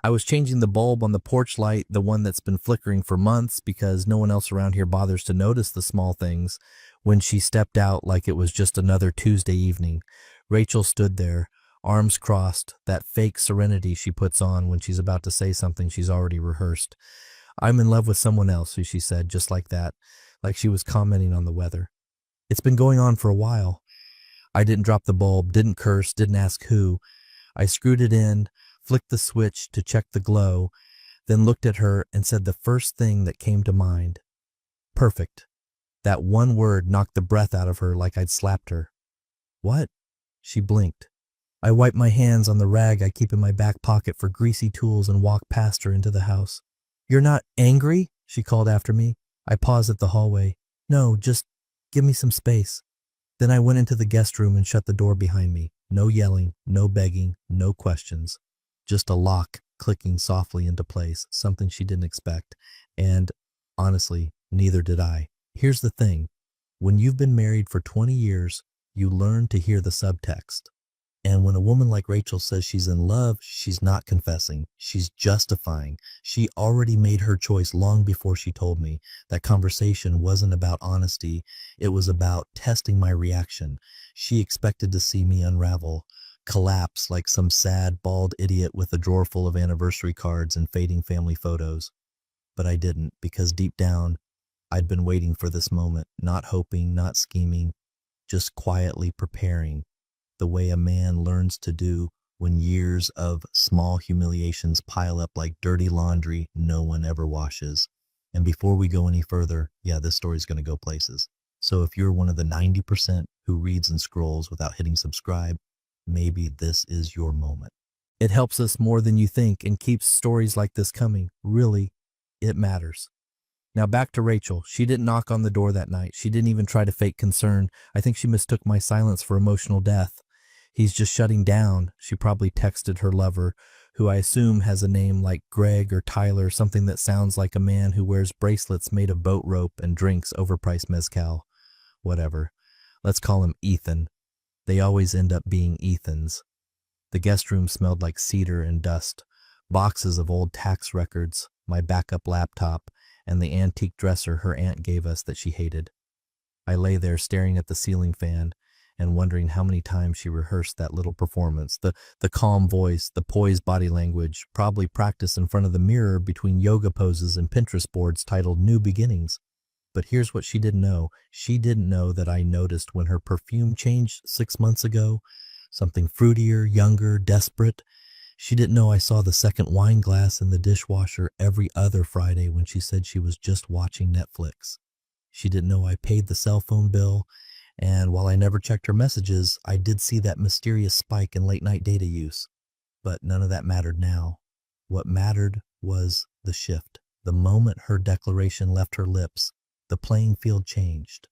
I was changing the bulb on the porch light, the one that's been flickering for months because no one else around here bothers to notice the small things, when she stepped out like it was just another Tuesday evening. Rachel stood there, arms crossed, that fake serenity she puts on when she's about to say something she's already rehearsed. "I'm in love with someone else," she said, just like that, like she was commenting on the weather. "It's been going on for a while." I didn't drop the bulb, didn't curse, didn't ask who. I screwed it in, flicked the switch to check the glow, then looked at her and said the first thing that came to mind. "Perfect." That one word knocked the breath out of her like I'd slapped her. "What?" She blinked. I wiped my hands on the rag I keep in my back pocket for greasy tools and walked past her into the house. "You're not angry?" she called after me. I paused at the hallway. "No, just give me some space." Then I went into the guest room and shut the door behind me. No yelling, no begging, no questions. Just a lock clicking softly into place, something she didn't expect. And, honestly, neither did I. Here's the thing. When you've been married for 20 years, you learn to hear the subtext. And when a woman like Rachel says she's in love, she's not confessing. She's justifying. She already made her choice long before she told me. That conversation wasn't about honesty. It was about testing my reaction. She expected to see me unravel, collapse like some sad, bald idiot with a drawer full of anniversary cards and fading family photos. But I didn't, because deep down, I'd been waiting for this moment, not hoping, not scheming, just quietly preparing, the way a man learns to do when years of small humiliations pile up like dirty laundry no one ever washes. And before we go any further, yeah, this story's going to go places. So if you're one of the 90% who reads and scrolls without hitting subscribe, maybe this is your moment. It helps us more than you think and keeps stories like this coming. Really, it matters. Now back to Rachel. She didn't knock on the door that night. She didn't even try to fake concern. I think she mistook my silence for emotional death. "He's just shutting down," she probably texted her lover, who I assume has a name like Greg or Tyler, something that sounds like a man who wears bracelets made of boat rope and drinks overpriced mezcal. Whatever. Let's call him Ethan. They always end up being Ethans. The guest room smelled like cedar and dust, boxes of old tax records, my backup laptop, and the antique dresser her aunt gave us that she hated. I lay there staring at the ceiling fan and wondering how many times she rehearsed that little performance, the calm voice, the poised body language, probably practiced in front of the mirror between yoga poses and Pinterest boards titled New Beginnings. But here's what she didn't know. She didn't know that I noticed when her perfume changed 6 months ago, something fruitier, younger, desperate. She didn't know I saw the second wine glass in the dishwasher every other Friday when she said she was just watching Netflix. She didn't know I paid the cell phone bill, and while I never checked her messages, I did see that mysterious spike in late-night data use. But none of that mattered now. What mattered was the shift. The moment her declaration left her lips, the playing field changed.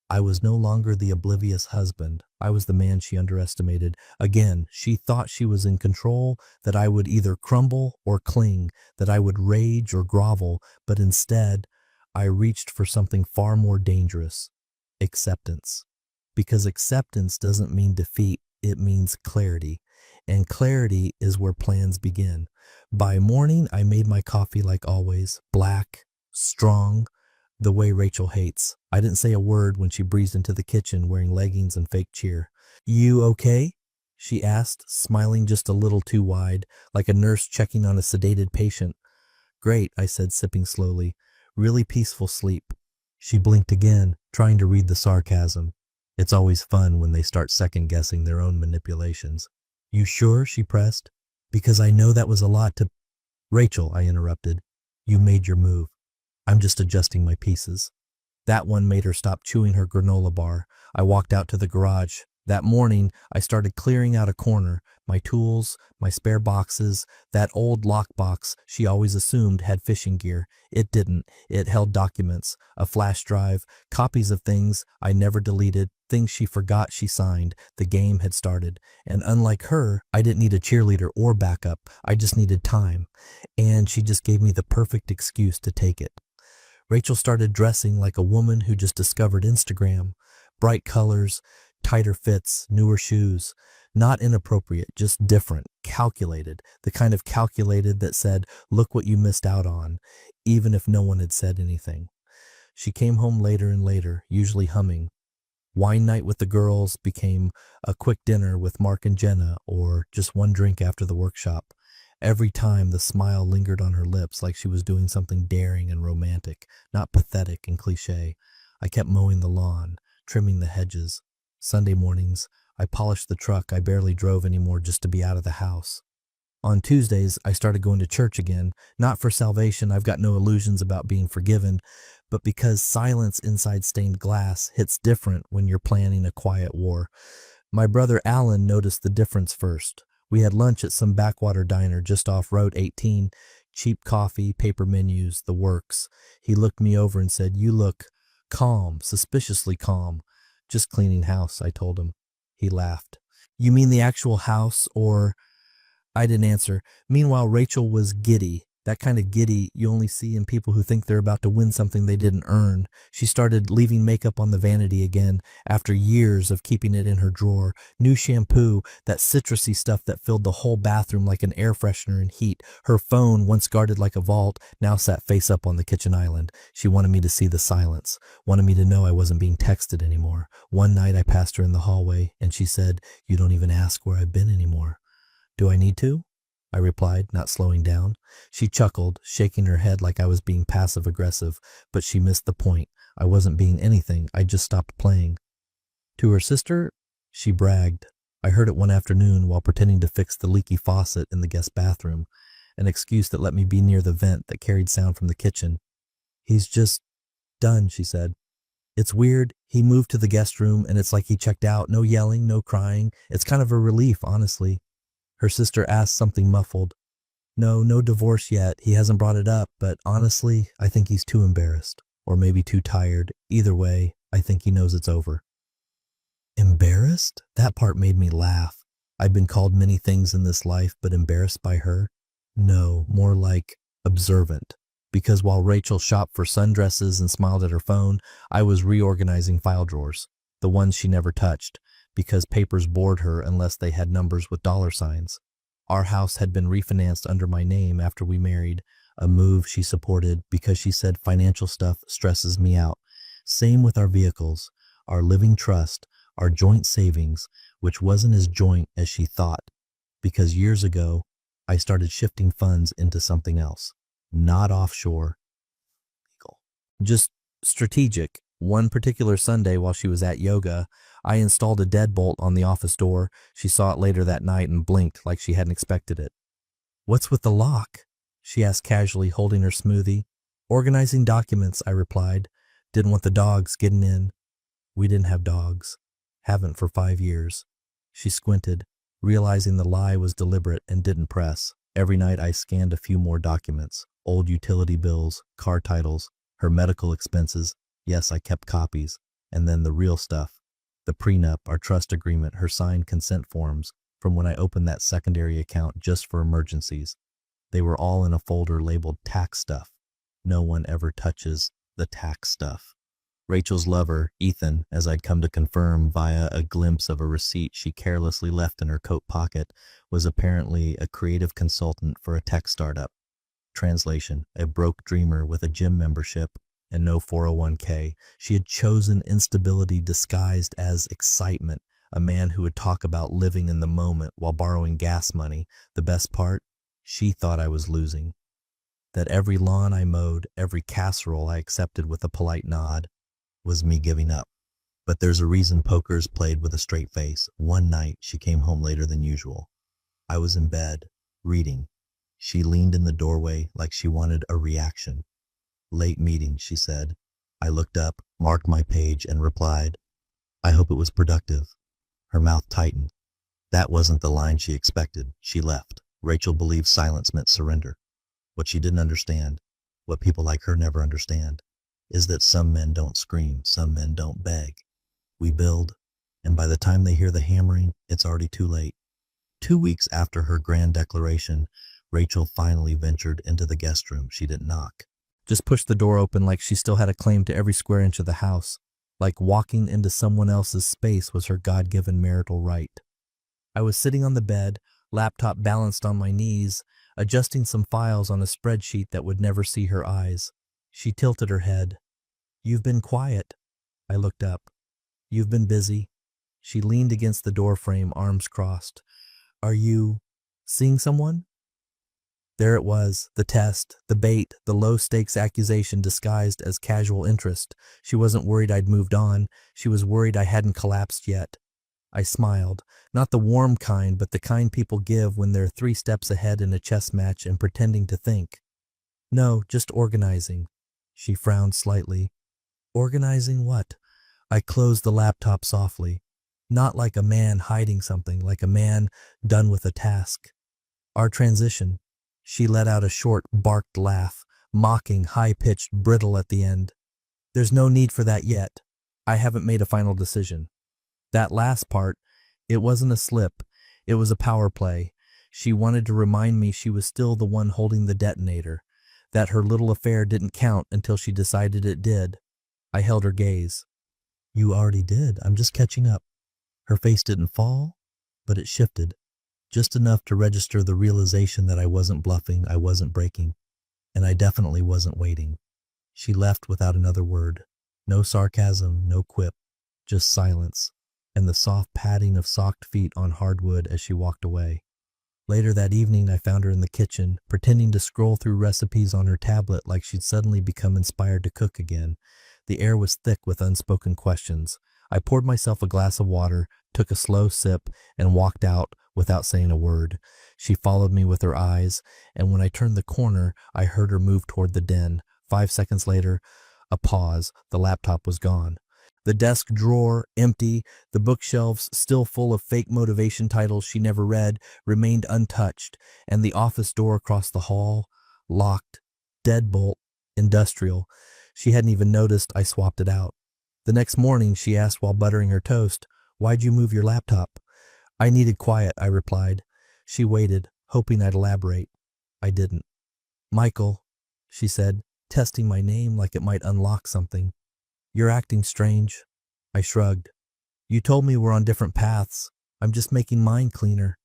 I was no longer the oblivious husband. I was the man she underestimated. Again, she thought she was in control, that I would either crumble or cling, that I would rage or grovel, but instead, I reached for something far more dangerous: acceptance. Because acceptance doesn't mean defeat, it means clarity. And clarity is where plans begin. By morning, I made my coffee like always, black, strong, the way Rachel hates. I didn't say a word when she breezed into the kitchen wearing leggings and fake cheer. "You okay?" she asked, smiling just a little too wide, like a nurse checking on a sedated patient. "Great," I said, sipping slowly. "Really peaceful sleep." She blinked again, trying to read the sarcasm. It's always fun when they start second-guessing their own manipulations. "You sure?" she pressed. "Because I know that was a lot to—" "Rachel," I interrupted, "you made your move. I'm just adjusting my pieces." That one made her stop chewing her granola bar. I walked out to the garage. That morning, I started clearing out a corner. My tools, my spare boxes, that old lockbox she always assumed had fishing gear. It didn't. It held documents, a flash drive, copies of things I never deleted, things she forgot she signed. The game had started. And unlike her, I didn't need a cheerleader or backup. I just needed time. And she just gave me the perfect excuse to take it. Rachel started dressing like a woman who just discovered Instagram. Bright colors, tighter fits, newer shoes. Not inappropriate, just different, calculated, the kind of calculated that said, look what you missed out on, even if no one had said anything. She came home later and later, usually humming. Wine night with the girls became a quick dinner with Mark and Jenna, or just one drink after the workshop. Every time the smile lingered on her lips like she was doing something daring and romantic, not pathetic and cliche. I kept mowing the lawn, trimming the hedges. Sunday mornings, I polished the truck I barely drove anymore just to be out of the house. On Tuesdays, I started going to church again, not for salvation, I've got no illusions about being forgiven, but because silence inside stained glass hits different when you're planning a quiet war. My brother Alan noticed the difference first. We had lunch at some backwater diner just off Route 18, cheap coffee, paper menus, the works. He looked me over and said, "You look calm, suspiciously calm." "Just cleaning house," I told him. He laughed. "You mean the actual house, or—" I didn't answer. Meanwhile, Rachel was giddy. That kind of giddy you only see in people who think they're about to win something they didn't earn. She started leaving makeup on the vanity again after years of keeping it in her drawer. New shampoo, that citrusy stuff that filled the whole bathroom like an air freshener in heat. Her phone, once guarded like a vault, now sat face up on the kitchen island. She wanted me to see the silence, wanted me to know I wasn't being texted anymore. One night I passed her in the hallway and she said, "You don't even ask where I've been anymore." "Do I need to?" I replied, not slowing down. She chuckled, shaking her head like I was being passive-aggressive, but she missed the point. I wasn't being anything. I just stopped playing. To her sister, she bragged. I heard it one afternoon while pretending to fix the leaky faucet in the guest bathroom, an excuse that let me be near the vent that carried sound from the kitchen. "He's just done," she said. "It's weird. He moved to the guest room, and it's like he checked out. No yelling, no crying. It's kind of a relief, honestly." Her sister asked something muffled. No divorce yet. He hasn't brought it up, but honestly, I think he's too embarrassed. Or maybe too tired. Either way, I think he knows it's over." Embarrassed? That part made me laugh. I'd been called many things in this life, but embarrassed by her? No, more like observant. Because while Rachel shopped for sundresses and smiled at her phone, I was reorganizing file drawers, the ones she never touched, because papers bored her unless they had numbers with dollar signs. Our house had been refinanced under my name after we married, a move she supported because she said financial stuff stresses me out. Same with our vehicles, our living trust, our joint savings, which wasn't as joint as she thought, because years ago, I started shifting funds into something else, not offshore, just strategic. One particular Sunday while she was at yoga, I installed a deadbolt on the office door. She saw it later that night and blinked like she hadn't expected it. "What's with the lock?" she asked casually, holding her smoothie. "Organizing documents," I replied. "Didn't want the dogs getting in." We didn't have dogs. Haven't for 5 years. She squinted, realizing the lie was deliberate and didn't press. Every night I scanned a few more documents, old utility bills, car titles, her medical expenses. Yes, I kept copies. And then the real stuff. The prenup, our trust agreement, her signed consent forms from when I opened that secondary account just for emergencies. They were all in a folder labeled tax stuff. No one ever touches the tax stuff. Rachel's lover, Ethan, as I'd come to confirm via a glimpse of a receipt she carelessly left in her coat pocket, was apparently a creative consultant for a tech startup. Translation, a broke dreamer with a gym membership and no 401k. She had chosen instability disguised as excitement, a man who would talk about living in the moment while borrowing gas money. The best part? She thought I was losing. That every lawn I mowed, every casserole I accepted with a polite nod, was me giving up. But there's a reason poker's played with a straight face. One night, she came home later than usual. I was in bed, reading. She leaned in the doorway like she wanted a reaction. "Late meeting," she said. I looked up, marked my page, and replied, "I hope it was productive." Her mouth tightened. That wasn't the line she expected. She left. Rachel believed silence meant surrender. What she didn't understand, what people like her never understand, is that some men don't scream, some men don't beg. We build, and by the time they hear the hammering, it's already too late. 2 weeks after her grand declaration, Rachel finally ventured into the guest room. She didn't knock. Just pushed the door open like she still had a claim to every square inch of the house, like walking into someone else's space was her God-given marital right. I was sitting on the bed, laptop balanced on my knees, adjusting some files on a spreadsheet that would never see her eyes. She tilted her head. "You've been quiet." I looked up. "You've been busy." She leaned against the doorframe, arms crossed. "Are you seeing someone?" There it was, the test, the bait, the low-stakes accusation disguised as casual interest. She wasn't worried I'd moved on. She was worried I hadn't collapsed yet. I smiled, not the warm kind, but the kind people give when they're 3 steps ahead in a chess match and pretending to think. "No, just organizing." She frowned slightly. "Organizing what?" I closed the laptop softly. Not like a man hiding something, like a man done with a task. "Our transition." She let out a short, barked laugh, mocking, high-pitched, brittle at the end. "There's no need for that yet. I haven't made a final decision." That last part, it wasn't a slip, it was a power play. She wanted to remind me she was still the one holding the detonator, that her little affair didn't count until she decided it did. I held her gaze. "You already did. I'm just catching up." Her face didn't fall, but it shifted, just enough to register the realization that I wasn't bluffing, I wasn't breaking, and I definitely wasn't waiting. She left without another word. No sarcasm, no quip, just silence, and the soft padding of socked feet on hardwood as she walked away. Later that evening, I found her in the kitchen, pretending to scroll through recipes on her tablet like she'd suddenly become inspired to cook again. The air was thick with unspoken questions. I poured myself a glass of water, took a slow sip, and walked out without saying a word. She followed me with her eyes, and when I turned the corner, I heard her move toward the den. 5 seconds later, a pause. The laptop was gone. The desk drawer, empty, the bookshelves still full of fake motivation titles she never read, remained untouched, and the office door across the hall, locked, deadbolt, industrial. She hadn't even noticed I swapped it out. The next morning, she asked while buttering her toast, "Why'd you move your laptop?" "I needed quiet," I replied. She waited, hoping I'd elaborate. I didn't. "Michael," she said, testing my name like it might unlock something. "You're acting strange." I shrugged. "You told me we're on different paths. I'm just making mine cleaner."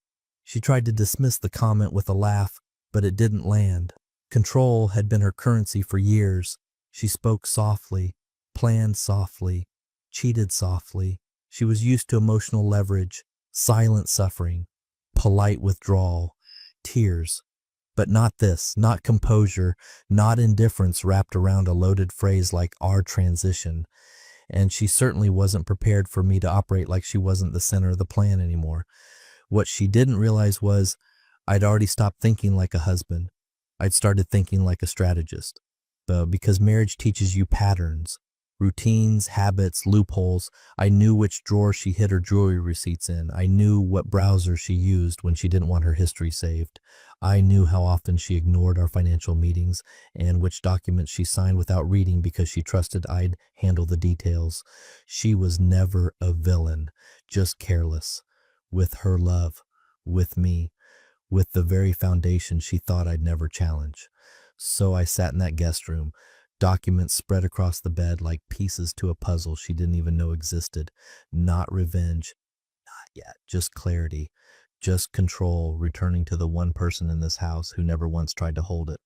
She tried to dismiss the comment with a laugh, but it didn't land. Control had been her currency for years. She spoke softly, planned softly, cheated softly. She was used to emotional leverage, silent suffering, polite withdrawal, tears. But not this, not composure, not indifference wrapped around a loaded phrase like "our transition." And she certainly wasn't prepared for me to operate like she wasn't the center of the plan anymore. What she didn't realize was I'd already stopped thinking like a husband. I'd started thinking like a strategist. Because marriage teaches you patterns, routines, habits, loopholes. I knew which drawer she hid her jewelry receipts in. I knew what browser she used when she didn't want her history saved. I knew how often she ignored our financial meetings and which documents she signed without reading because she trusted I'd handle the details. She was never a villain, just careless. With her love, with me, with the very foundation she thought I'd never challenge. So I sat in that guest room, documents spread across the bed like pieces to a puzzle she didn't even know existed. Not revenge, not yet, just clarity, just control, returning to the one person in this house who never once tried to hold it.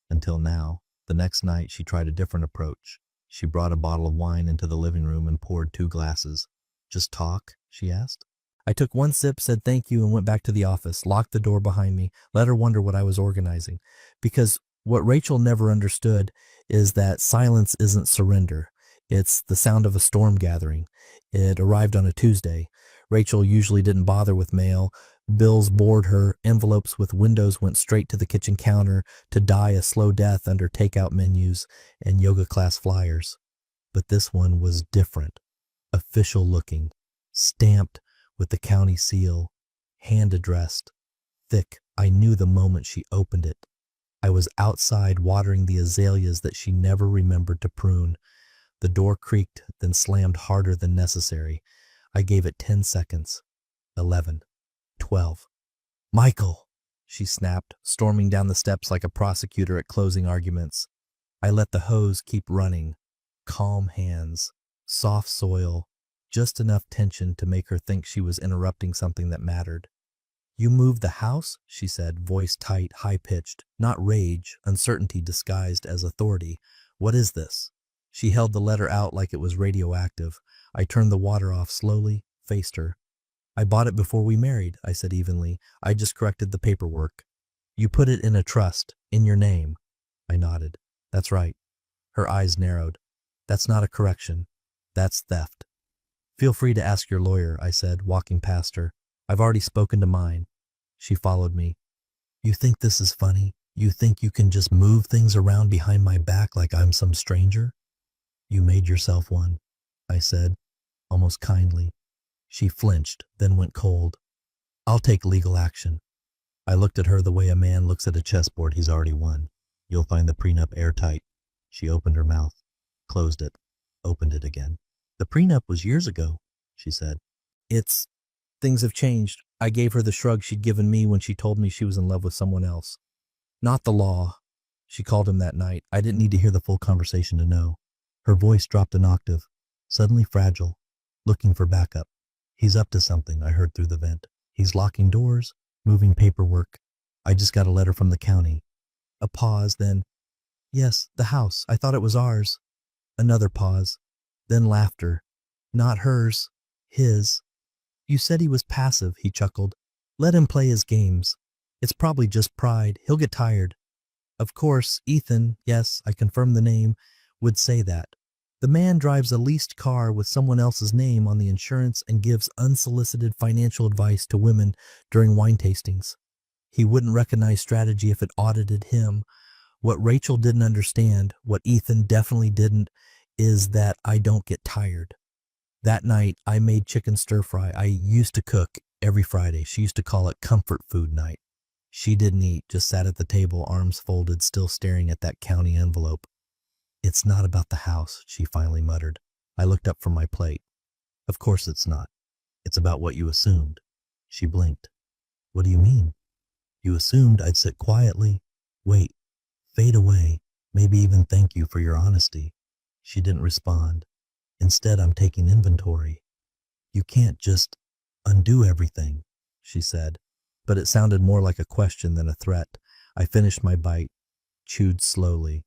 Until now. The next night she tried a different approach. She brought a bottle of wine into the living room and poured 2 glasses. "Just talk?" she asked. I took 1 sip, said thank you, and went back to the office, locked the door behind me, let her wonder what I was organizing. Because what Rachel never understood is that silence isn't surrender. It's the sound of a storm gathering. It arrived on a Tuesday. Rachel usually didn't bother with mail. Bills bored her. Envelopes with windows went straight to the kitchen counter to die a slow death under takeout menus and yoga class flyers. But this one was different, official looking, stamped with the county seal, hand addressed, thick. I knew the moment she opened it. I was outside watering the azaleas that she never remembered to prune. The door creaked, then slammed harder than necessary. I gave it 10 seconds. 11. 12. "Michael!" she snapped, storming down the steps like a prosecutor at closing arguments. I let the hose keep running. Calm hands, soft soil, just enough tension to make her think she was interrupting something that mattered. You moved the house? She said, voice tight, high-pitched. Not rage, uncertainty disguised as authority. What is this? She held the letter out like it was radioactive. I turned the water off slowly, faced her. I bought it before we married, I said evenly. I just corrected the paperwork. You put it in a trust, in your name. I nodded. That's right. Her eyes narrowed. That's not a correction. That's theft. Feel free to ask your lawyer, I said, walking past her. I've already spoken to mine. She followed me. You think this is funny? You think you can just move things around behind my back like I'm some stranger? You made yourself one, I said, almost kindly. She flinched, then went cold. I'll take legal action. I looked at her the way a man looks at a chessboard he's already won. You'll find the prenup airtight. She opened her mouth, closed it, opened it again. The prenup was years ago, she said. Things have changed. I gave her the shrug she'd given me when she told me she was in love with someone else. Not the law. She called him that night. I didn't need to hear the full conversation to know. Her voice dropped an octave, suddenly fragile, looking for backup. He's up to something, I heard through the vent. He's locking doors, moving paperwork. I just got a letter from the county. A pause, then, yes, the house. I thought it was ours. Another pause, then laughter. Not hers, his. You said he was passive, he chuckled. Let him play his games. It's probably just pride. He'll get tired. Of course, Ethan, yes, I confirmed the name, would say that. The man drives a leased car with someone else's name on the insurance and gives unsolicited financial advice to women during wine tastings. He wouldn't recognize strategy if it audited him. What Rachel didn't understand, what Ethan definitely didn't, is that I don't get tired. That night, I made chicken stir-fry. I used to cook every Friday. She used to call it comfort food night. She didn't eat, just sat at the table, arms folded, still staring at that county envelope. It's not about the house, she finally muttered. I looked up from my plate. Of course it's not. It's about what you assumed. She blinked. What do you mean? You assumed I'd sit quietly, wait, fade away, maybe even thank you for your honesty. She didn't respond. Instead, I'm taking inventory. You can't just undo everything, she said, but it sounded more like a question than a threat. I finished my bite, chewed slowly.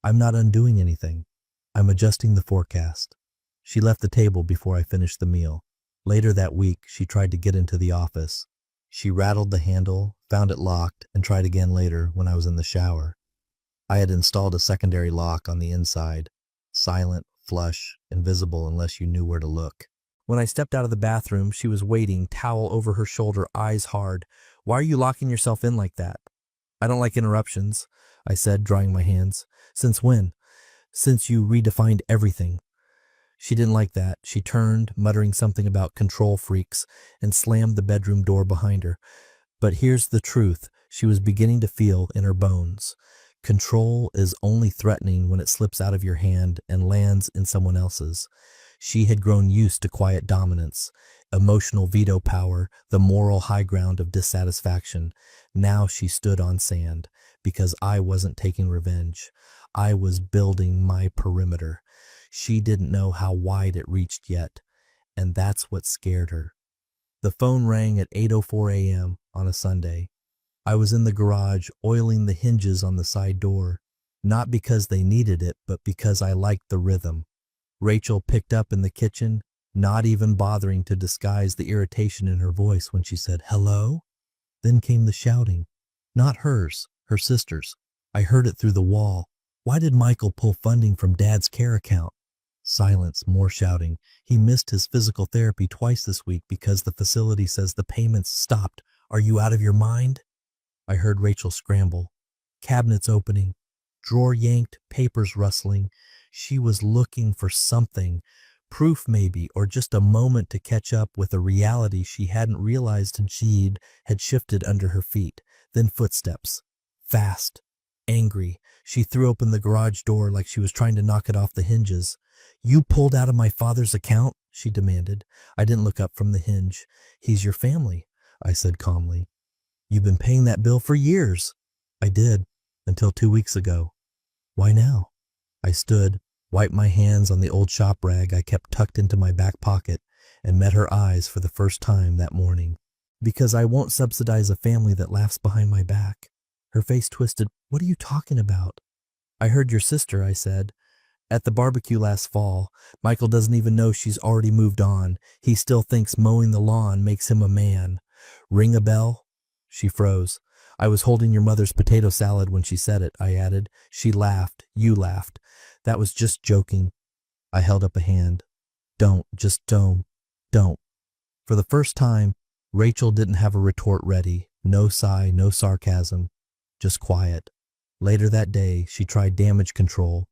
I'm not undoing anything. I'm adjusting the forecast. She left the table before I finished the meal. Later that week, she tried to get into the office. She rattled the handle, found it locked, and tried again later when I was in the shower. I had installed a secondary lock on the inside, silent, flush, invisible unless you knew where to look. When I stepped out of the bathroom, she was waiting, towel over her shoulder, eyes hard. Why are you locking yourself in like that? I don't like interruptions, I said, drying my hands. Since when? Since you redefined everything. She didn't like that. She turned, muttering something about control freaks, and slammed the bedroom door behind her. But here's the truth she was beginning to feel in her bones. Control is only threatening when it slips out of your hand and lands in someone else's. She had grown used to quiet dominance, emotional veto power, the moral high ground of dissatisfaction. Now she stood on sand, because I wasn't taking revenge. I was building my perimeter. She didn't know how wide it reached yet, and that's what scared her. The phone rang at 8:04 a.m. on a Sunday. I was in the garage oiling the hinges on the side door, not because they needed it, but because I liked the rhythm. Rachel picked up in the kitchen, not even bothering to disguise the irritation in her voice when she said, "Hello?" Then came the shouting. Not hers, her sister's. I heard it through the wall. Why did Michael pull funding from Dad's care account? Silence, more shouting. He missed his physical therapy twice this week because the facility says the payments stopped. Are you out of your mind? I heard Rachel scramble. Cabinets opening. Drawer yanked, papers rustling. She was looking for something. Proof maybe, or just a moment to catch up with a reality she hadn't realized had shifted under her feet. Then footsteps. Fast. Angry. She threw open the garage door like she was trying to knock it off the hinges. You pulled out of my father's account? She demanded. I didn't look up from the hinge. He's your family, I said calmly. You've been paying that bill for years. I did, until 2 weeks ago. Why now? I stood, wiped my hands on the old shop rag I kept tucked into my back pocket, and met her eyes for the first time that morning. Because I won't subsidize a family that laughs behind my back. Her face twisted. What are you talking about? I heard your sister, I said. At the barbecue last fall, Michael doesn't even know she's already moved on. He still thinks mowing the lawn makes him a man. Ring a bell? She froze. I was holding your mother's potato salad when she said it, I added. She laughed. You laughed. That was just joking. I held up a hand. Don't, just don't. For the first time, Rachel didn't have a retort ready. No sigh, no sarcasm. Just quiet. Later that day, she tried damage control.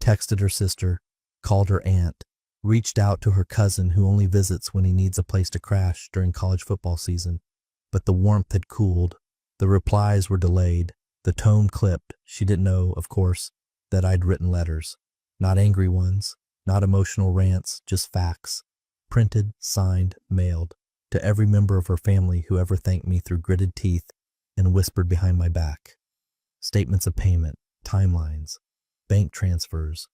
Texted her sister, called her aunt, reached out to her cousin who only visits when he needs a place to crash during college football season. But the warmth had cooled. The replies were delayed. The tone clipped. She didn't know, of course, that I'd written letters. Not angry ones, not emotional rants, just facts. Printed, signed, mailed. To every member of her family who ever thanked me through gritted teeth and whispered behind my back. Statements of payment, timelines, bank transfers,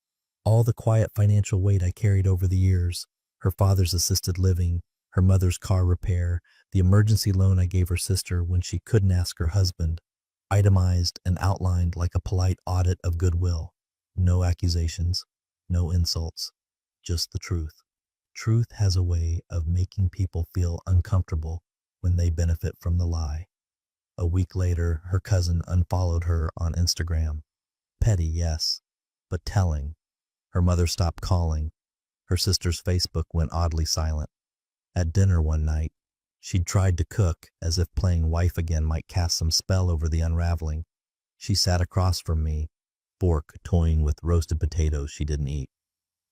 all the quiet financial weight I carried over the years, her father's assisted living, her mother's car repair, the emergency loan I gave her sister when she couldn't ask her husband, itemized and outlined like a polite audit of goodwill. No accusations, no insults, just the truth. Truth has a way of making people feel uncomfortable when they benefit from the lie. A week later, her cousin unfollowed her on Instagram. Petty, yes, but telling. Her mother stopped calling. Her sister's Facebook went oddly silent. At dinner one night, she'd tried to cook as if playing wife again might cast some spell over the unraveling. She sat across from me, fork toying with roasted potatoes she didn't eat.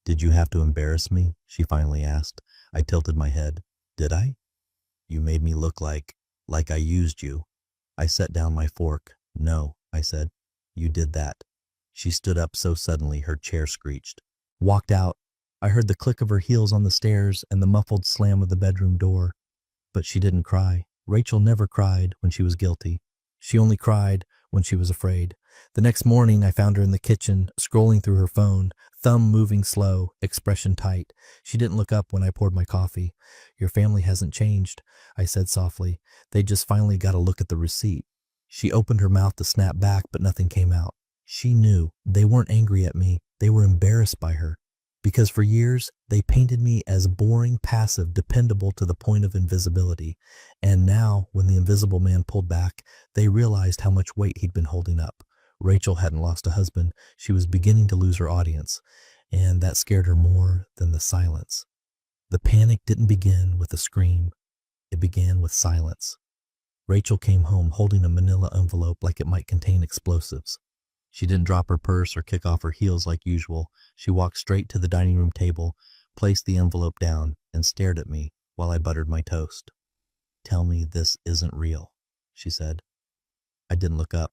Did you have to embarrass me? She finally asked. I tilted my head. Did I? You made me look like I used you. I set down my fork. No, I said. You did that. She stood up so suddenly her chair screeched. Walked out. I heard the click of her heels on the stairs and the muffled slam of the bedroom door. But she didn't cry. Rachel never cried when she was guilty. She only cried when she was afraid. The next morning I found her in the kitchen, scrolling through her phone, thumb moving slow, expression tight. She didn't look up when I poured my coffee. Your family hasn't changed, I said softly. They just finally got a look at the receipt. She opened her mouth to snap back, but nothing came out. She knew. They weren't angry at me. They were embarrassed by her. Because for years, they painted me as boring, passive, dependable to the point of invisibility. And now, when the invisible man pulled back, they realized how much weight he'd been holding up. Rachel hadn't lost a husband. She was beginning to lose her audience. And that scared her more than the silence. The panic didn't begin with a scream. It began with silence. Rachel came home holding a manila envelope like it might contain explosives. She didn't drop her purse or kick off her heels like usual. She walked straight to the dining room table, placed the envelope down, and stared at me while I buttered my toast. Tell me this isn't real, she said. I didn't look up.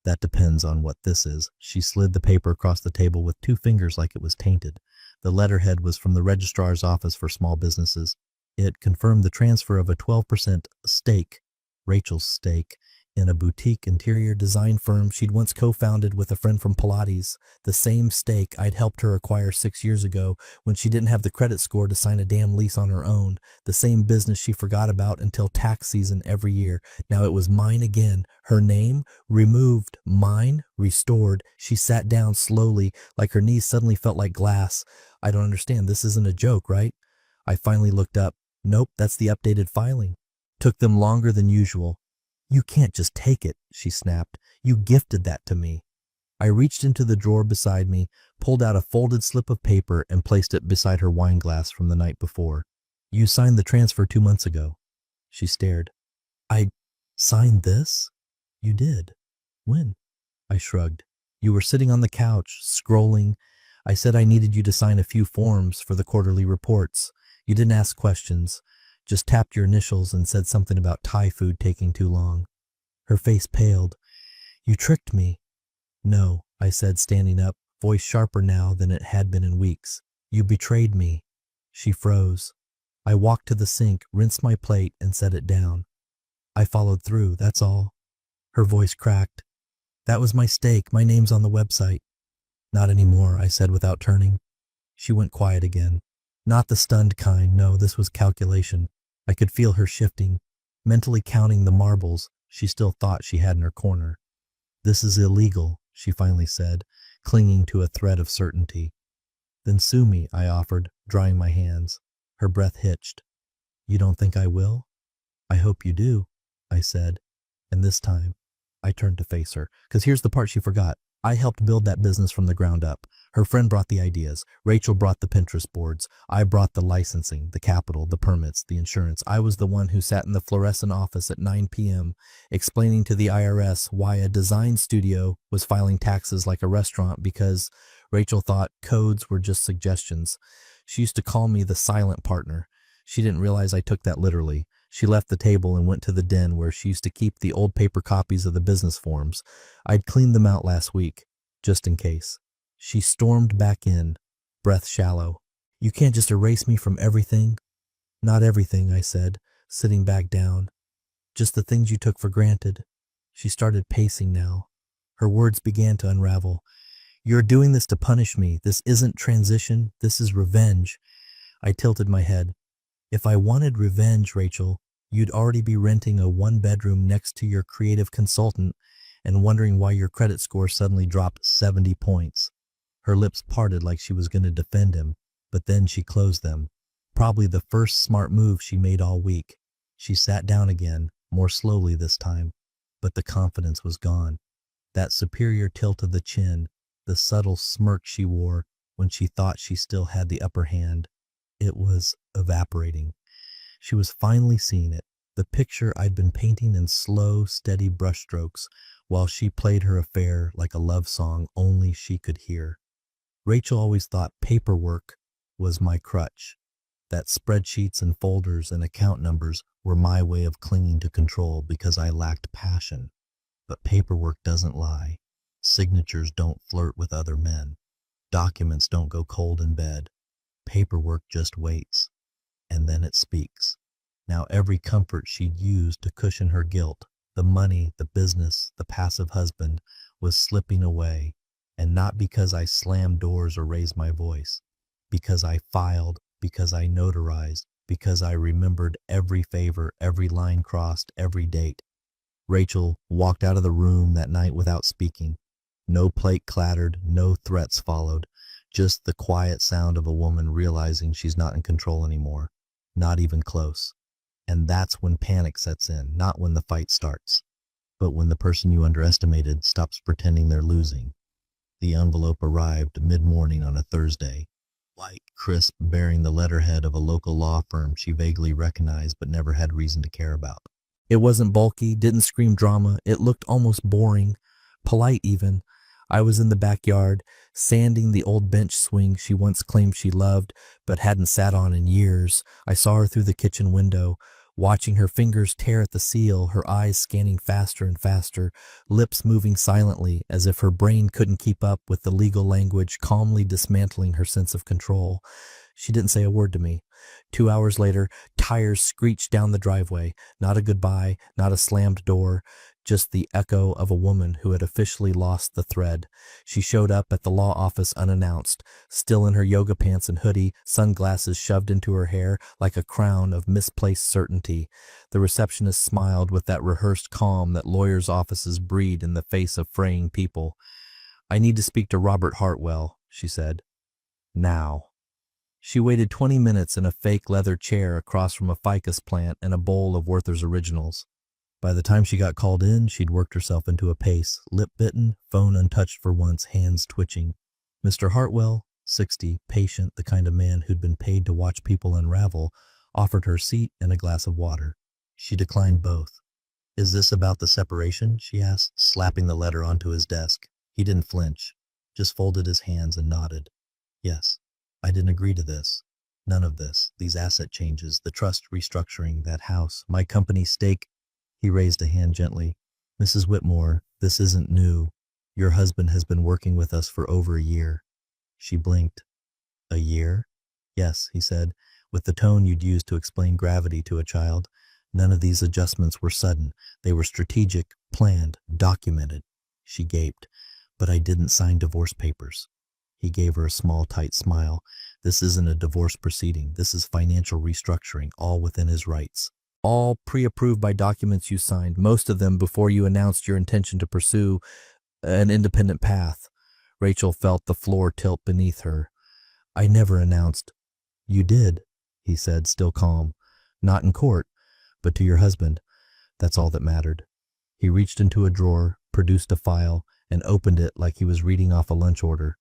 That depends on what this is. She slid the paper across the table with 2 fingers like it was tainted. The letterhead was from the Registrar's Office for Small Businesses. It confirmed the transfer of a 12% stake Rachel's stake in a boutique interior design firm she'd once co-founded with a friend from Pilates, the same stake I'd helped her acquire 6 years ago when she didn't have the credit score to sign a damn lease on her own, the same business she forgot about until tax season every year. Now it was mine again. Her name removed, mine restored. She sat down slowly, like her knees suddenly felt like glass. I don't understand. This isn't a joke, right? I finally looked up. Nope, that's the updated filing. Took them longer than usual. You can't just take it, she snapped. You gifted that to me. I reached into the drawer beside me, pulled out a folded slip of paper, and placed it beside her wine glass from the night before. You signed the transfer 2 months ago. She stared. I signed this? You did. When? I shrugged. You were sitting on the couch, scrolling. I said I needed you to sign a few forms for the quarterly reports. You didn't ask questions. Just tapped your initials and said something about Thai food taking too long. Her face paled. You tricked me. No, I said, standing up, voice sharper now than it had been in weeks. You betrayed me. She froze. I walked to the sink, rinsed my plate, and set it down. I followed through, that's all. Her voice cracked. That was my stake. My name's on the website. Not anymore, I said without turning. She went quiet again. Not the stunned kind, no, this was calculation. I could feel her shifting, mentally counting the marbles she still thought she had in her corner. This is illegal, she finally said, clinging to a thread of certainty. Then sue me, I offered, drying my hands. Her breath hitched. You don't think I will? I hope you do, I said. And this time, I turned to face her, because here's the part she forgot. I helped build that business from the ground up. Her friend brought the ideas. Rachel brought the Pinterest boards. I brought the licensing, the capital, the permits, the insurance. I was the one who sat in the fluorescent office at 9 p.m. explaining to the IRS why a design studio was filing taxes like a restaurant because Rachel thought codes were just suggestions. She used to call me the silent partner. She didn't realize I took that literally. She left the table and went to the den where she used to keep the old paper copies of the business forms. I'd cleaned them out last week, just in case. She stormed back in, breath shallow. You can't just erase me from everything. Not everything, I said, sitting back down. Just the things you took for granted. She started pacing now. Her words began to unravel. You're doing this to punish me. This isn't transition. This is revenge. I tilted my head. If I wanted revenge, Rachel, you'd already be renting a one-bedroom next to your creative consultant and wondering why your credit score suddenly dropped 70 points. Her lips parted like she was going to defend him, but then she closed them. Probably the first smart move she made all week. She sat down again, more slowly this time, but the confidence was gone. That superior tilt of the chin, the subtle smirk she wore when she thought she still had the upper hand, it was evaporating. She was finally seeing it, the picture I'd been painting in slow, steady brushstrokes while she played her affair like a love song only she could hear. Rachel always thought paperwork was my crutch, that spreadsheets and folders and account numbers were my way of clinging to control because I lacked passion. But paperwork doesn't lie. Signatures don't flirt with other men. Documents don't go cold in bed. Paperwork just waits, and then it speaks. Now every comfort she'd used to cushion her guilt, the money, the business, the passive husband, was slipping away, and not because I slammed doors or raised my voice, because I filed, because I notarized, because I remembered every favor, every line crossed, every date. Rachel walked out of the room that night without speaking. No plate clattered, no threats followed. Just the quiet sound of a woman realizing she's not in control anymore, not even close. And that's when panic sets in, not when the fight starts, but when the person you underestimated stops pretending they're losing. The envelope arrived mid-morning on a Thursday, white, crisp, bearing the letterhead of a local law firm she vaguely recognized but never had reason to care about. It wasn't bulky, didn't scream drama, it looked almost boring, polite even. I was in the backyard, sanding the old bench swing she once claimed she loved, but hadn't sat on in years. I saw her through the kitchen window, watching her fingers tear at the seal, her eyes scanning faster and faster, lips moving silently as if her brain couldn't keep up with the legal language, calmly dismantling her sense of control. She didn't say a word to me. 2 hours later, tires screeched down the driveway. Not a goodbye, not a slammed door, just the echo of a woman who had officially lost the thread. She showed up at the law office unannounced, still in her yoga pants and hoodie, sunglasses shoved into her hair like a crown of misplaced certainty. The receptionist smiled with that rehearsed calm that lawyers' offices breed in the face of fraying people. "I need to speak to Robert Hartwell," she said. "Now." She waited 20 minutes in a fake leather chair across from a ficus plant and a bowl of Werther's Originals. By the time she got called in, she'd worked herself into a pace, lip bitten, phone untouched for once, hands twitching. Mr. Hartwell, 60, patient, the kind of man who'd been paid to watch people unravel, offered her seat and a glass of water. She declined both. "Is this about the separation?" she asked, slapping the letter onto his desk. He didn't flinch, just folded his hands and nodded. "Yes. I didn't agree to this. None of this. These asset changes, the trust restructuring, that house, my company's stake." He raised a hand gently. "Mrs. Whitmore, this isn't new. Your husband has been working with us for over a year." She blinked. "A year?" "Yes," he said, with the tone you'd use to explain gravity to a child. "None of these adjustments were sudden. They were strategic, planned, documented." She gaped. "But I didn't sign divorce papers." He gave her a small, tight smile. "This isn't a divorce proceeding. This is financial restructuring, all within his rights. All pre-approved by documents you signed, most of them before you announced your intention to pursue an independent path." Rachel felt the floor tilt beneath her. "I never announced." "You did," he said, still calm. "Not in court, but to your husband. That's all that mattered." He reached into a drawer, produced a file, and opened it like he was reading off a lunch order.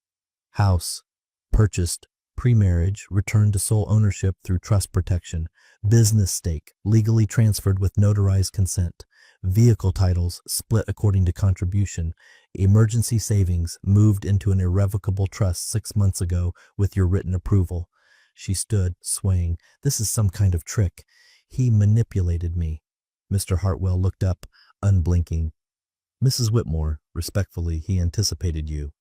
"House, purchased, pre-marriage, returned to sole ownership through trust protection. Business stake, legally transferred with notarized consent. Vehicle titles, split according to contribution. Emergency savings, moved into an irrevocable trust 6 months ago with your written approval." She stood, swaying. "This is some kind of trick. He manipulated me." Mr. Hartwell looked up, unblinking. "Mrs. Whitmore, respectfully, he anticipated you."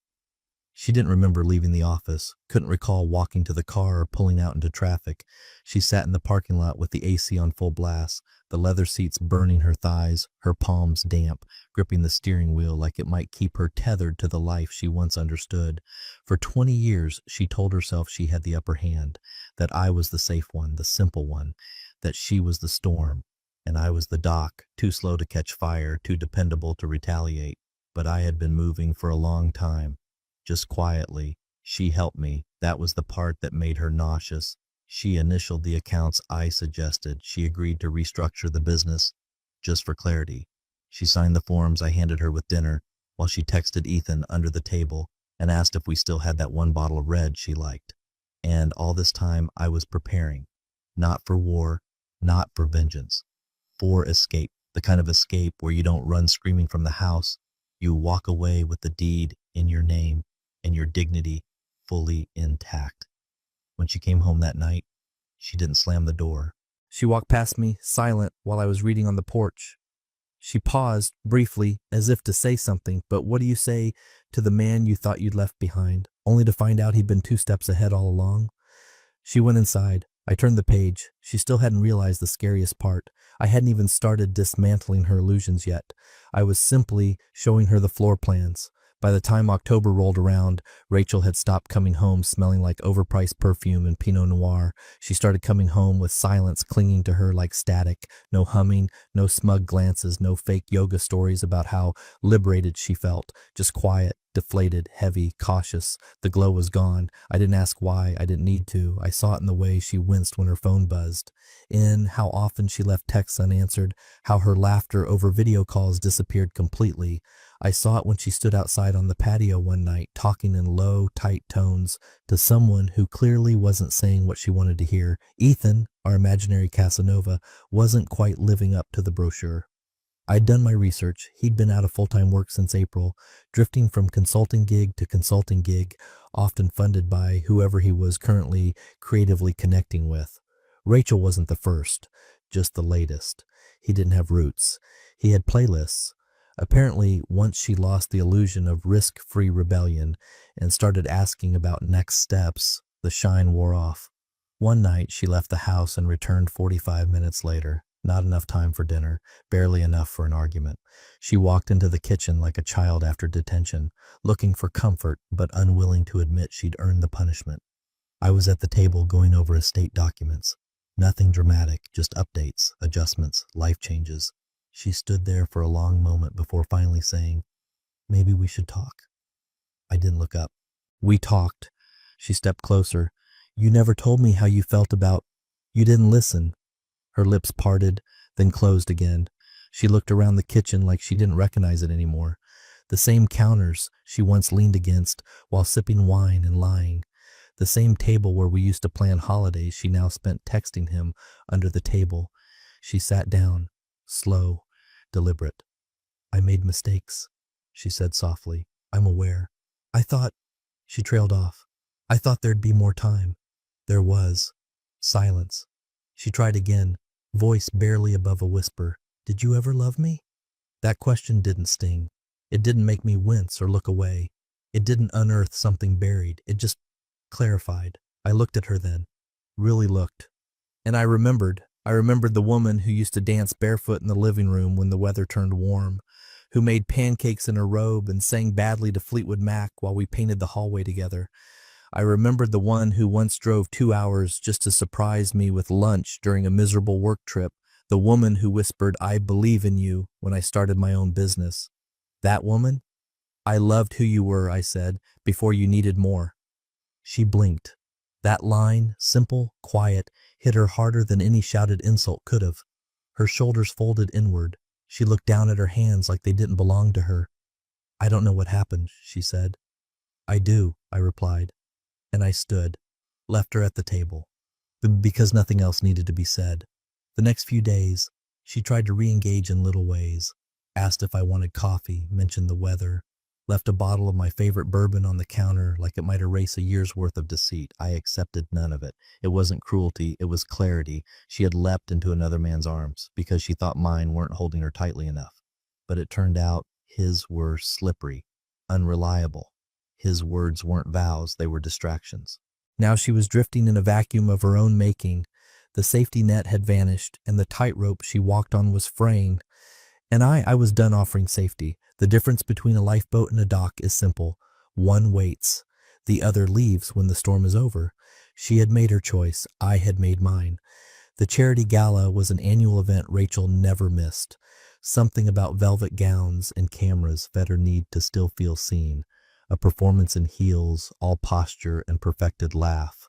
She didn't remember leaving the office, couldn't recall walking to the car or pulling out into traffic. She sat in the parking lot with the AC on full blast, the leather seats burning her thighs, her palms damp, gripping the steering wheel like it might keep her tethered to the life she once understood. For 20 years, she told herself she had the upper hand, that I was the safe one, the simple one, that she was the storm, and I was the dock, too slow to catch fire, too dependable to retaliate. But I had been moving for a long time. Just quietly. She helped me. That was the part that made her nauseous. She initialed the accounts I suggested. She agreed to restructure the business. Just for clarity. She signed the forms I handed her with dinner, while she texted Ethan under the table and asked if we still had that one bottle of red she liked. And all this time I was preparing. Not for war, not for vengeance. For escape. The kind of escape where you don't run screaming from the house. You walk away with the deed in your name and your dignity fully intact. When she came home that night, she didn't slam the door. She walked past me, silent, while I was reading on the porch. She paused briefly, as if to say something, but what do you say to the man you thought you'd left behind, only to find out he'd been 2 steps ahead all along? She went inside. I turned the page. She still hadn't realized the scariest part. I hadn't even started dismantling her illusions yet. I was simply showing her the floor plans. By the time October rolled around, Rachel had stopped coming home smelling like overpriced perfume and Pinot Noir. She started coming home with silence clinging to her like static. No humming, no smug glances, no fake yoga stories about how liberated she felt. Just quiet, deflated, heavy, cautious. The glow was gone. I didn't ask why. I didn't need to. I saw it in the way she winced when her phone buzzed. In how often she left texts unanswered, how her laughter over video calls disappeared completely. I saw it when she stood outside on the patio one night, talking in low, tight tones to someone who clearly wasn't saying what she wanted to hear. Ethan, our imaginary Casanova, wasn't quite living up to the brochure. I'd done my research. He'd been out of full-time work since April, drifting from consulting gig to consulting gig, often funded by whoever he was currently creatively connecting with. Rachel wasn't the first. just the latest. He didn't have roots. He had playlists. Apparently, once she lost the illusion of risk-free rebellion and started asking about next steps, the shine wore off. One night, she left the house and returned 45 minutes later. Not enough time for dinner, barely enough for an argument. She walked into the kitchen like a child after detention, looking for comfort but unwilling to admit she'd earned the punishment. I was at the table going over estate documents. Nothing dramatic, just updates, adjustments, life changes. She stood there for a long moment before finally saying, "Maybe we should talk." I didn't look up. "We talked." She stepped closer. "You never told me how you felt about... You didn't listen." Her lips parted, then closed again. She looked around the kitchen like she didn't recognize it anymore. The same counters she once leaned against while sipping wine and lying. The same table where we used to plan holidays she now spent texting him under the table. She sat down, slow, deliberate. "I made mistakes," she said softly. "I'm aware. I thought..." She trailed off. "I thought there'd be more time." There was. Silence. She tried again, voice barely above a whisper. "Did you ever love me?" That question didn't sting. It didn't make me wince or look away. It didn't unearth something buried. It just clarified. I looked at her then. Really looked. And I remembered the woman who used to dance barefoot in the living room when the weather turned warm, who made pancakes in her robe and sang badly to Fleetwood Mac while we painted the hallway together. I remembered the one who once drove 2 hours just to surprise me with lunch during a miserable work trip, the woman who whispered, "I believe in you," when I started my own business. That woman? "I loved who you were," I said, "before you needed more." She blinked. That line, simple, quiet, hit her harder than any shouted insult could have. Her shoulders folded inward. She looked down at her hands like they didn't belong to her. "I don't know what happened," she said. "I do," I replied. And I stood, left her at the table, because nothing else needed to be said. The next few days, she tried to re-engage in little ways, asked if I wanted coffee, mentioned the weather, left a bottle of my favorite bourbon on the counter like it might erase a year's worth of deceit. I accepted none of it. It wasn't cruelty, it was clarity. She had leapt into another man's arms because she thought mine weren't holding her tightly enough. But it turned out his were slippery, unreliable. His words weren't vows, they were distractions. Now she was drifting in a vacuum of her own making. The safety net had vanished, and the tightrope she walked on was fraying. And I was done offering safety. The difference between a lifeboat and a dock is simple. One waits. The other leaves when the storm is over. She had made her choice. I had made mine. The charity gala was an annual event Rachel never missed. Something about velvet gowns and cameras fed her need to still feel seen. A performance in heels, all posture and perfected laugh.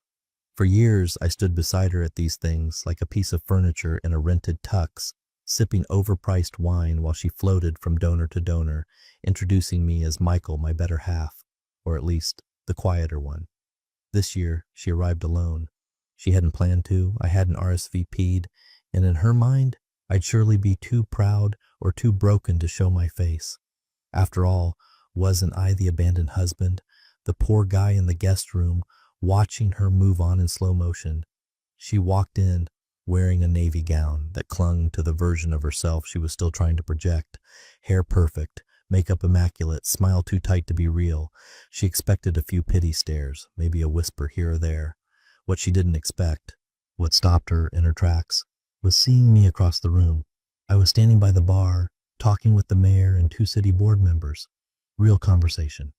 For years, I stood beside her at these things like a piece of furniture in a rented tux, sipping overpriced wine while she floated from donor to donor, introducing me as Michael, my better half, or at least the quieter one. This year, she arrived alone. She hadn't planned to, I hadn't RSVP'd, and in her mind, I'd surely be too proud or too broken to show my face. After all, wasn't I the abandoned husband, the poor guy in the guest room, watching her move on in slow motion? She walked in, wearing a navy gown that clung to the version of herself she was still trying to project. Hair perfect, makeup immaculate, smile too tight to be real. She expected a few pity stares, maybe a whisper here or there. What she didn't expect, what stopped her in her tracks, was seeing me across the room. I was standing by the bar, talking with the mayor and 2 city board members. Real conversation,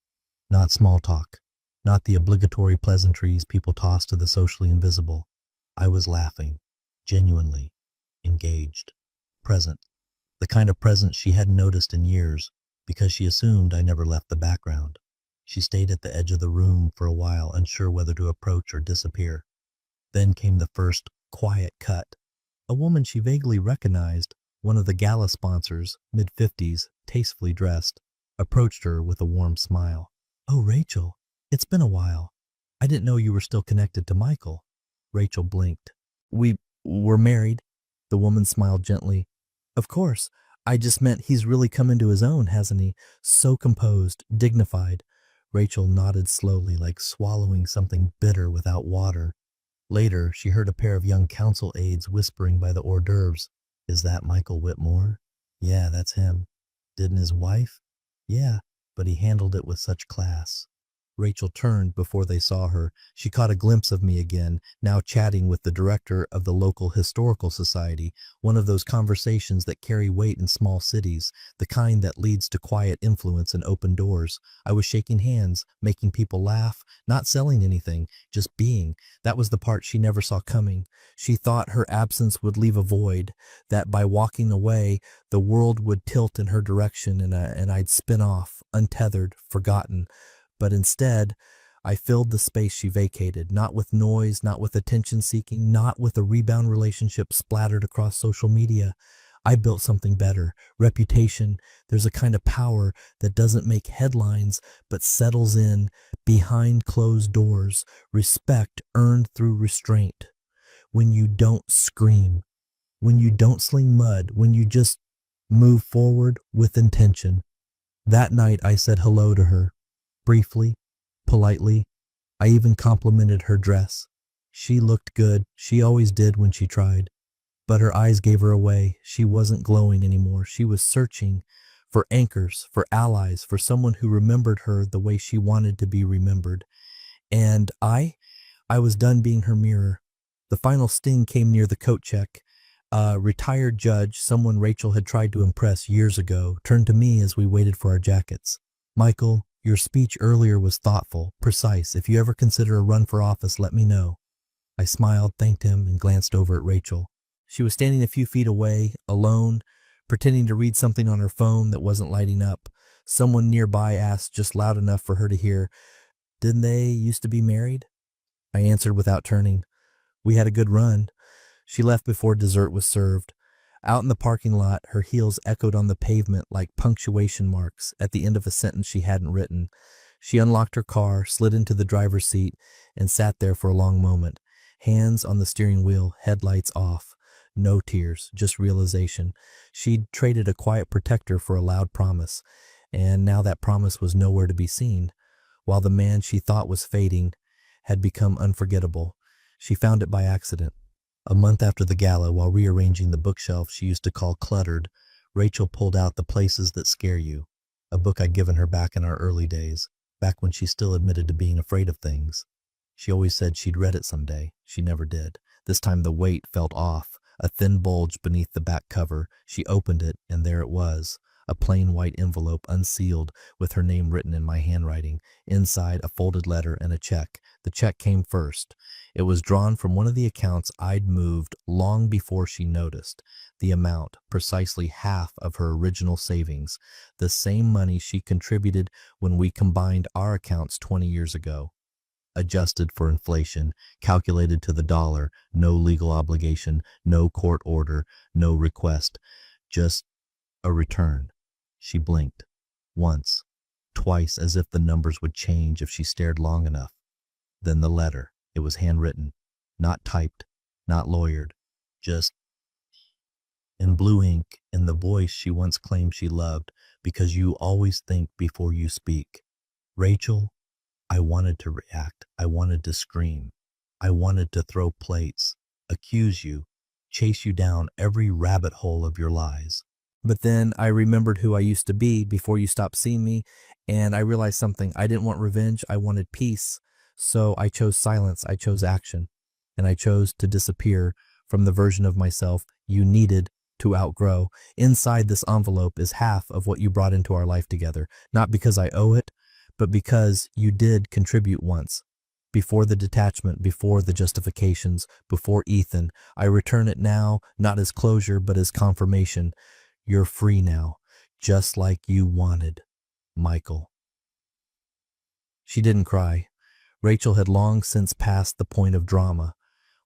not small talk, not the obligatory pleasantries people toss to the socially invisible. I was laughing, genuinely, engaged, present, the kind of presence she hadn't noticed in years because she assumed I never left the background. She stayed at the edge of the room for a while, unsure whether to approach or disappear. Then came the first quiet cut. A woman she vaguely recognized, one of the gala sponsors, mid-50s, tastefully dressed, approached her with a warm smile. "Oh, Rachel, it's been a while. I didn't know you were still connected to Michael." Rachel blinked. We're married." The woman smiled gently. "Of course. I just meant he's really come into his own, hasn't he? So composed, dignified." Rachel nodded slowly, like swallowing something bitter without water. Later, she heard a pair of young council aides whispering by the hors d'oeuvres. Is that Michael Whitmore? Yeah, that's him. Didn't his wife? Yeah, but he handled it with such class. Rachel turned before they saw her. She caught a glimpse of me again, now chatting with the director of the local historical society, one of those conversations that carry weight in small cities, the kind that leads to quiet influence and open doors. I was shaking hands, making people laugh, not selling anything, just being. That was the part she never saw coming. She thought her absence would leave a void, that by walking away, the world would tilt in her direction and I'd spin off, untethered, forgotten. But instead, I filled the space she vacated, not with noise, not with attention seeking, not with a rebound relationship splattered across social media. I built something better. Reputation. There's a kind of power that doesn't make headlines, but settles in behind closed doors. Respect earned through restraint. When you don't scream, when you don't sling mud, when you just move forward with intention. That night I said hello to her. Briefly, politely, I even complimented her dress. She looked good, she always did when she tried. But her eyes gave her away. She wasn't glowing anymore. She was searching for anchors, for allies, for someone who remembered her the way she wanted to be remembered. And I was done being her mirror. The final sting came near the coat check. A retired judge, someone Rachel had tried to impress years ago, turned to me as we waited for our jackets. Michael, your speech earlier was thoughtful, precise. If you ever consider a run for office, let me know. I smiled, thanked him, and glanced over at Rachel. She was standing a few feet away, alone, pretending to read something on her phone that wasn't lighting up. Someone nearby asked just loud enough for her to hear, "Didn't they used to be married?" I answered without turning. "We had a good run." She left before dessert was served. Out in the parking lot, her heels echoed on the pavement like punctuation marks at the end of a sentence she hadn't written. She unlocked her car, slid into the driver's seat, and sat there for a long moment. Hands on the steering wheel, headlights off. No tears, just realization. She'd traded a quiet protector for a loud promise, and now that promise was nowhere to be seen, while the man she thought was fading had become unforgettable. She found it by accident. A month after the gala, while rearranging the bookshelf she used to call cluttered, Rachel pulled out The Places That Scare You, a book I'd given her back in our early days, back when she still admitted to being afraid of things. She always said she'd read it someday. She never did. This time the weight felt off, a thin bulge beneath the back cover. She opened it, and there it was, a plain white envelope unsealed with her name written in my handwriting. Inside, a folded letter and a check. The check came first. It was drawn from one of the accounts I'd moved long before she noticed. The amount, precisely half of her original savings, the same money she contributed when we combined our accounts 20 years ago. Adjusted for inflation, calculated to the dollar, no legal obligation, no court order, no request, just a return. She blinked. Once, twice, as if the numbers would change if she stared long enough. Then the letter. It was handwritten, not typed, not lawyered, just in blue ink, in the voice she once claimed she loved, because you always think before you speak. Rachel, I wanted to react. I wanted to scream. I wanted to throw plates, accuse you, chase you down every rabbit hole of your lies. But then I remembered who I used to be before you stopped seeing me, and I realized something. I didn't want revenge. I wanted peace. So I chose silence, I chose action, and I chose to disappear from the version of myself you needed to outgrow. Inside this envelope is half of what you brought into our life together, not because I owe it, but because you did contribute once. Before the detachment, before the justifications, before Ethan, I return it now, not as closure, but as confirmation. You're free now, just like you wanted, Michael. She didn't cry. Rachel had long since passed the point of drama.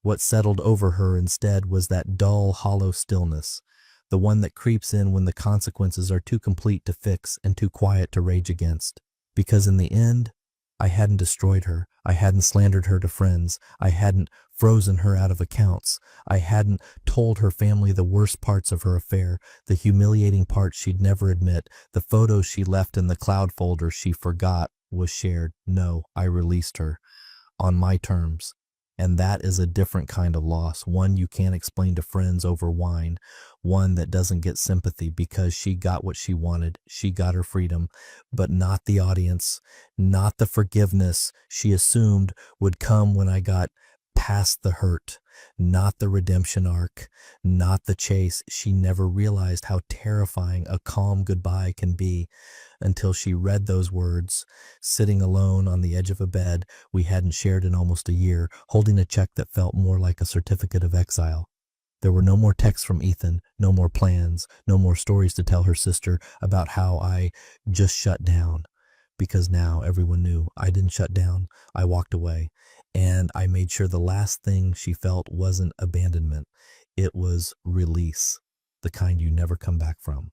What settled over her instead was that dull, hollow stillness, the one that creeps in when the consequences are too complete to fix and too quiet to rage against. Because in the end, I hadn't destroyed her. I hadn't slandered her to friends. I hadn't frozen her out of accounts. I hadn't told her family the worst parts of her affair, the humiliating parts she'd never admit, the photos she left in the cloud folder she forgot was shared. No, I released her on my terms, And that is a different kind of loss, one you can't explain to friends over wine, one that doesn't get sympathy because she got what she wanted. She got her freedom, but not the audience, not the forgiveness she assumed would come when I got past the hurt, not the redemption arc, not the chase. She never realized how terrifying a calm goodbye can be until she read those words, sitting alone on the edge of a bed we hadn't shared in almost a year, holding a check that felt more like a certificate of exile. There were no more texts from Ethan, no more plans, no more stories to tell her sister about how I just shut down. Because now everyone knew I didn't shut down. I walked away. And I made sure the last thing she felt wasn't abandonment. It was release, the kind you never come back from.